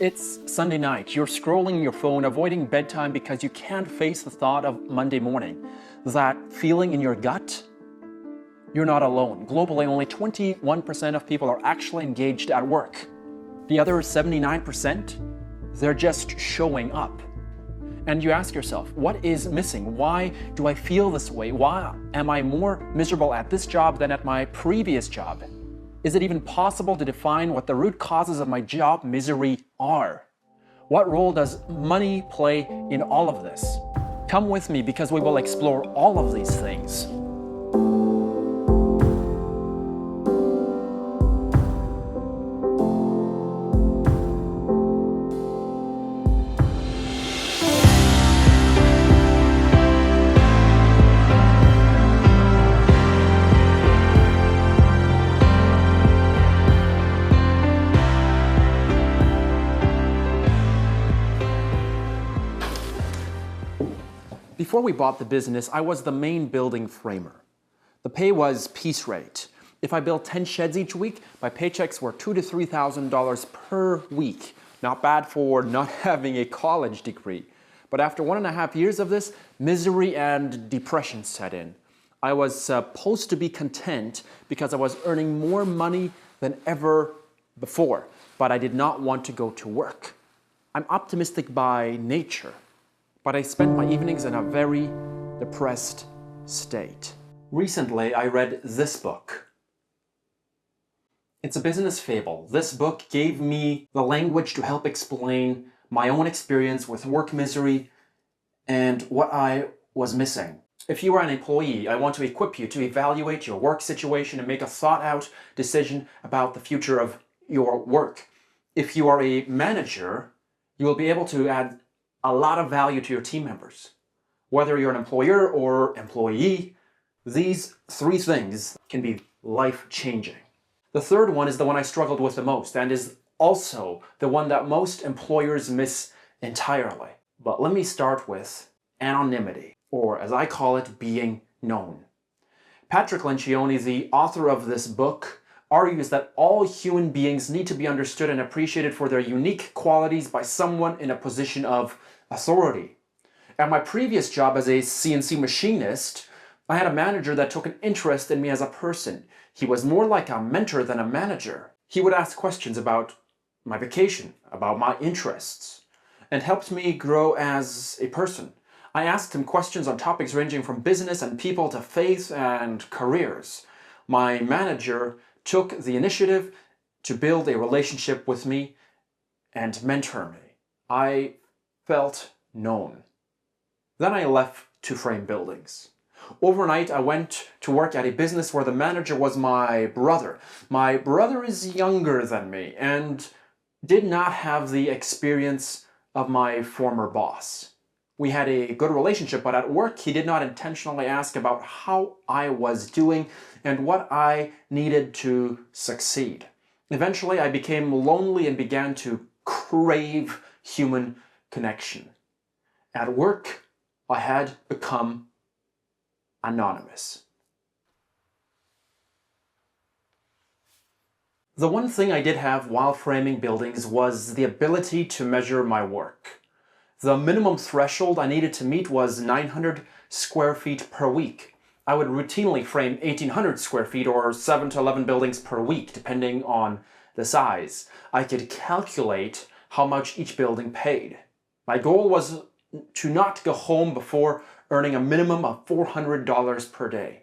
It's Sunday night. You're scrolling your phone, avoiding bedtime because you can't face the thought of Monday morning. That feeling in your gut? You're not alone. Globally, only 21% of people are actually engaged at work. The other 79%, they're just showing up. And you ask yourself, what is missing? Why do I feel this way? Why am I more miserable at this job than at my previous job? Is it even possible to define what the root causes of my job misery are? What role does money play in all of this? Come with me because we will explore all of these things. Before we bought the business, I was the main building framer. The pay was piece rate. If I built 10 sheds each week, my paychecks were $2,000 to $3,000 per week. Not bad for not having a college degree. But after 1.5 years of this, misery and depression set in. I was supposed to be content because I was earning more money than ever before, but I did not want to go to work. I'm optimistic by nature, but I spent my evenings in a very depressed state. Recently, I read this book. It's a business fable. This book gave me the language to help explain my own experience with work misery and what I was missing. If you are an employee, I want to equip you to evaluate your work situation and make a thought-out decision about the future of your work. If you are a manager, you will be able to add a lot of value to your team members. Whether you're an employer or employee, these three things can be life-changing. The third one is the one I struggled with the most and is also the one that most employers miss entirely. But let me start with anonymity, or as I call it, being known. Patrick Lencioni, the author of this book, argues that all human beings need to be understood and appreciated for their unique qualities by someone in a position of authority. At my previous job as a CNC machinist, I had a manager that took an interest in me as a person. He was more like a mentor than a manager. He would ask questions about my vacation, about my interests, and helped me grow as a person. I asked him questions on topics ranging from business and people to faith and careers. My manager took the initiative to build a relationship with me and mentor me. I felt known. Then I left to frame buildings. Overnight, I went to work at a business where the manager was my brother. My brother is younger than me and did not have the experience of my former boss. We had a good relationship, but at work, he did not intentionally ask about how I was doing and what I needed to succeed. Eventually, I became lonely and began to crave human connection. At work, I had become anonymous. The one thing I did have while framing buildings was the ability to measure my work. The minimum threshold I needed to meet was 900 square feet per week. I would routinely frame 1,800 square feet or 7 to 11 buildings per week, depending on the size. I could calculate how much each building paid. My goal was to not go home before earning a minimum of $400 per day.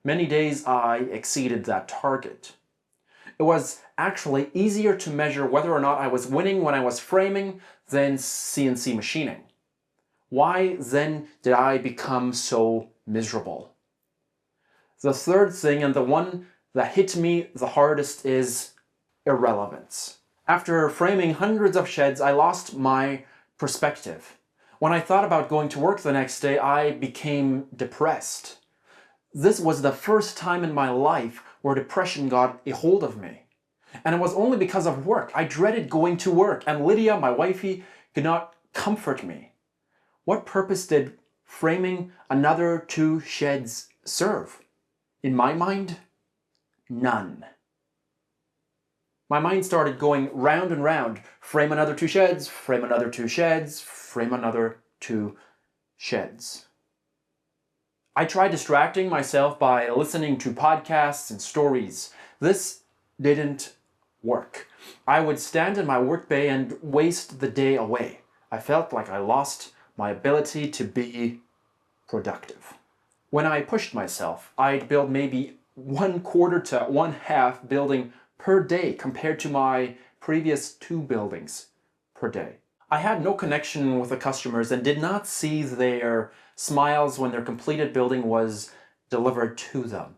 Many days I exceeded that target. It was actually easier to measure whether or not I was winning when I was framing than CNC machining. Why then did I become so miserable? The third thing, and the one that hit me the hardest, is irrelevance. After framing hundreds of sheds, I lost my perspective. When I thought about going to work the next day, I became depressed. This was the first time in my life where depression got a hold of me. And it was only because of work. I dreaded going to work, and Lydia, my wifey, could not comfort me. What purpose did framing another 2 sheds serve? In my mind, none. My mind started going round and round. Frame another 2 sheds, frame another 2 sheds, frame another 2 sheds. I tried distracting myself by listening to podcasts and stories. This didn't work. I would stand in my workday and waste the day away. I felt like I lost my ability to be productive. When I pushed myself, I'd build maybe 1/4 to 1/2 building per day compared to my previous 2 buildings per day. I had no connection with the customers and did not see their smiles when their completed building was delivered to them.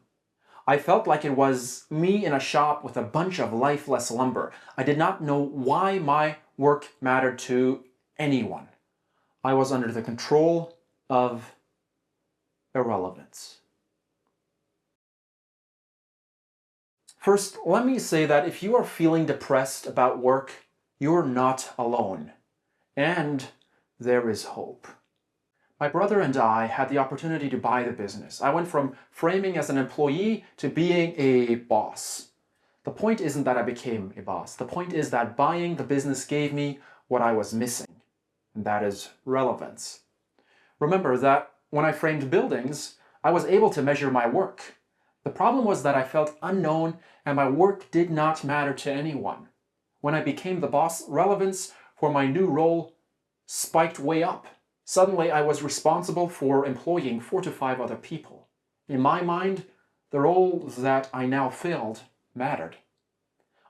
I felt like it was me in a shop with a bunch of lifeless lumber. I did not know why my work mattered to anyone. I was under the control of irrelevance. First, let me say that if you are feeling depressed about work, you're not alone. And there is hope. My brother and I had the opportunity to buy the business. I went from framing as an employee to being a boss. The point isn't that I became a boss. The point is that buying the business gave me what I was missing, and that is relevance. Remember that when I framed buildings, I was able to measure my work. The problem was that I felt unknown and my work did not matter to anyone. When I became the boss, relevance for my new role spiked way up. Suddenly, I was responsible for employing 4 to 5 other people. In my mind, the role that I now filled mattered.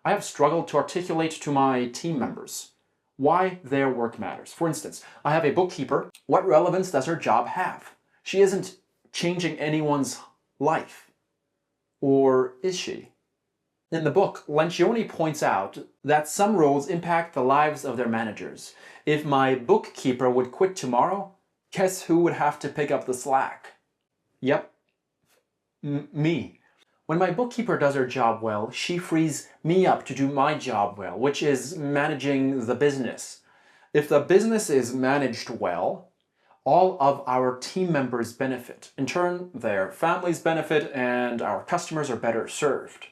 I have struggled to articulate to my team members why their work matters. For instance, I have a bookkeeper. What relevance does her job have? She isn't changing anyone's life. Or is she? In the book, Lencioni points out that some roles impact the lives of their managers. If my bookkeeper would quit tomorrow, guess who would have to pick up the slack? Yep, me. When my bookkeeper does her job well, she frees me up to do my job well, which is managing the business. If the business is managed well, all of our team members benefit. In turn, their families benefit and our customers are better served.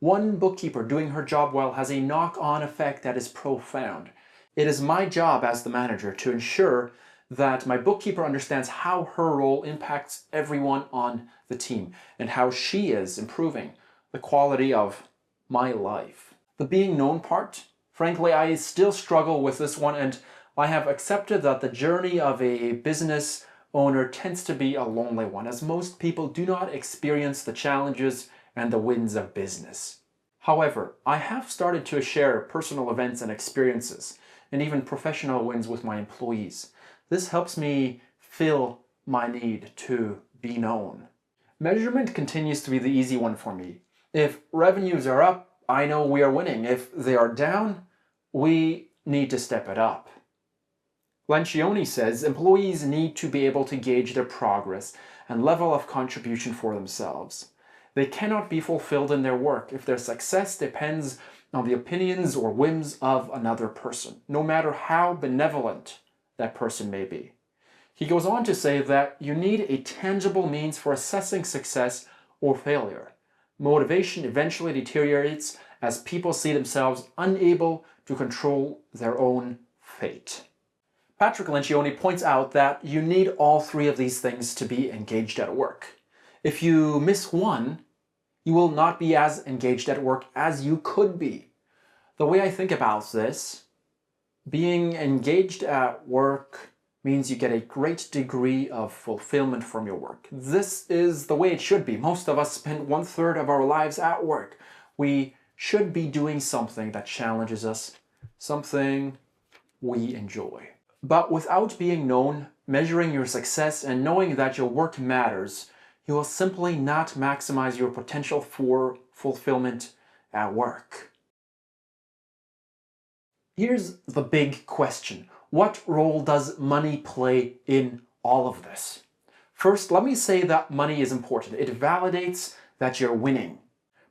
One bookkeeper doing her job well has a knock-on effect that is profound. It is my job as the manager to ensure that my bookkeeper understands how her role impacts everyone on the team and how she is improving the quality of my life. The being known part, frankly, I still struggle with this one, and I have accepted that the journey of a business owner tends to be a lonely one, as most people do not experience the challenges and the wins of business. However, I have started to share personal events and experiences, and even professional wins with my employees. This helps me fill my need to be known. Measurement continues to be the easy one for me. If revenues are up, I know we are winning. If they are down, we need to step it up. Lencioni says employees need to be able to gauge their progress and level of contribution for themselves. They cannot be fulfilled in their work if their success depends on the opinions or whims of another person, no matter how benevolent that person may be. He goes on to say that you need a tangible means for assessing success or failure. Motivation eventually deteriorates as people see themselves unable to control their own fate. Patrick Lencioni points out that you need all 3 of these things to be engaged at work. If you miss one, you will not be as engaged at work as you could be. The way I think about this, being engaged at work means you get a great degree of fulfillment from your work. This is the way it should be. Most of us spend 1/3 of our lives at work. We should be doing something that challenges us, something we enjoy. But without being known, measuring your success, and knowing that your work matters, you will simply not maximize your potential for fulfillment at work. Here's the big question. What role does money play in all of this? First, let me say that money is important. It validates that you're winning.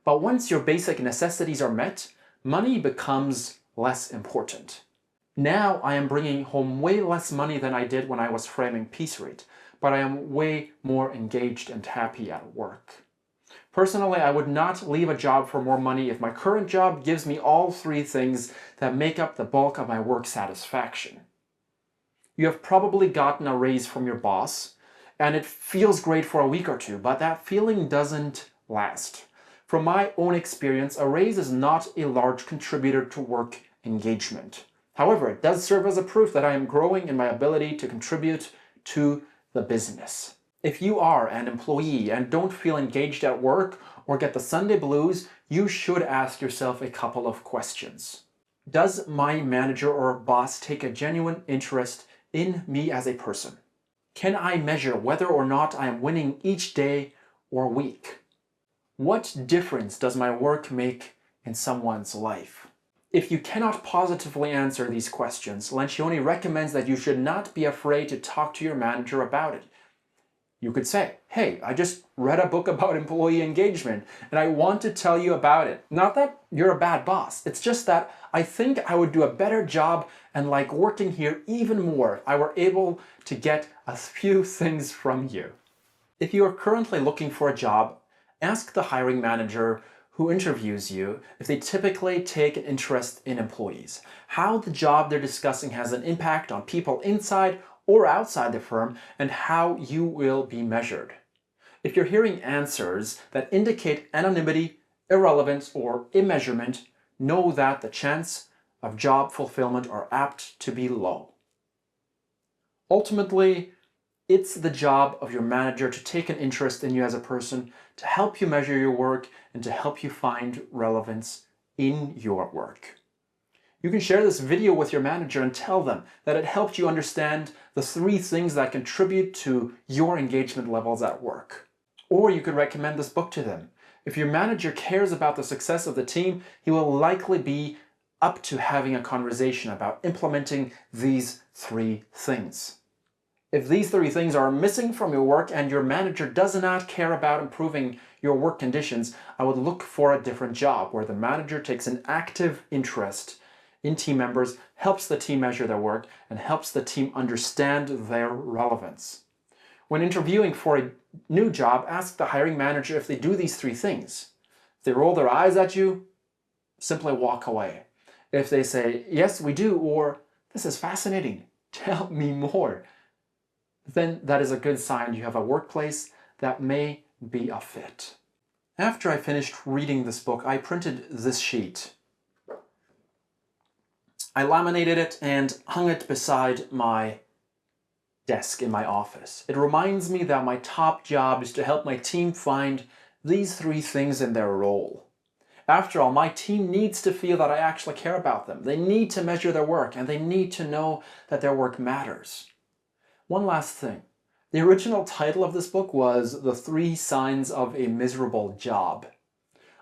But once your basic necessities are met, money becomes less important. Now I am bringing home way less money than I did when I was framing piece rate, but I am way more engaged and happy at work. Personally, I would not leave a job for more money if my current job gives me all three things that make up the bulk of my work satisfaction. You have probably gotten a raise from your boss, and it feels great for a week or two, but that feeling doesn't last. From my own experience, a raise is not a large contributor to work engagement. However, it does serve as a proof that I am growing in my ability to contribute to the business. If you are an employee and don't feel engaged at work or get the Sunday blues, you should ask yourself a couple of questions. Does my manager or boss take a genuine interest in me as a person? Can I measure whether or not I am winning each day or week? What difference does my work make in someone's life? If you cannot positively answer these questions, Lencioni recommends that you should not be afraid to talk to your manager about it. You could say, hey, I just read a book about employee engagement and I want to tell you about it. Not that you're a bad boss, it's just that I think I would do a better job and like working here even more if I were able to get a few things from you. If you are currently looking for a job, ask the hiring manager who interviews you if they typically take an interest in employees, how the job they're discussing has an impact on people inside or outside the firm, and how you will be measured. If you're hearing answers that indicate anonymity, irrelevance, or immeasurement, know that the chance of job fulfillment are apt to be low. Ultimately, it's the job of your manager to take an interest in you as a person, to help you measure your work, and to help you find relevance in your work. You can share this video with your manager and tell them that it helped you understand the three things that contribute to your engagement levels at work. Or you could recommend this book to them. If your manager cares about the success of the team, he will likely be up to having a conversation about implementing these three things. If these three things are missing from your work and your manager does not care about improving your work conditions, I would look for a different job where the manager takes an active interest in team members, helps the team measure their work, and helps the team understand their relevance. When interviewing for a new job, ask the hiring manager if they do these three things. If they roll their eyes at you, simply walk away. If they say, yes, we do, or this is fascinating, tell me more, then that is a good sign you have a workplace that may be a fit. After I finished reading this book, I printed this sheet. I laminated it and hung it beside my desk in my office. It reminds me that my top job is to help my team find these three things in their role. After all, my team needs to feel that I actually care about them. They need to measure their work and they need to know that their work matters. One last thing. The original title of this book was The 3 Signs of a Miserable Job.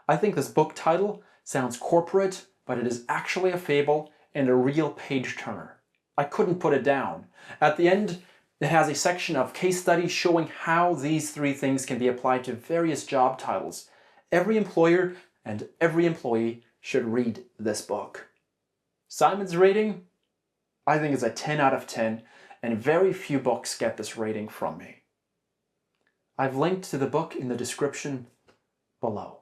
I think this book title sounds corporate, but it is actually a fable and a real page-turner. I couldn't put it down. At the end, it has a section of case studies showing how these three things can be applied to various job titles. Every employer and every employee should read this book. Simon's rating? I think it's a 10 out of 10, and very few books get this rating from me. I've linked to the book in the description below.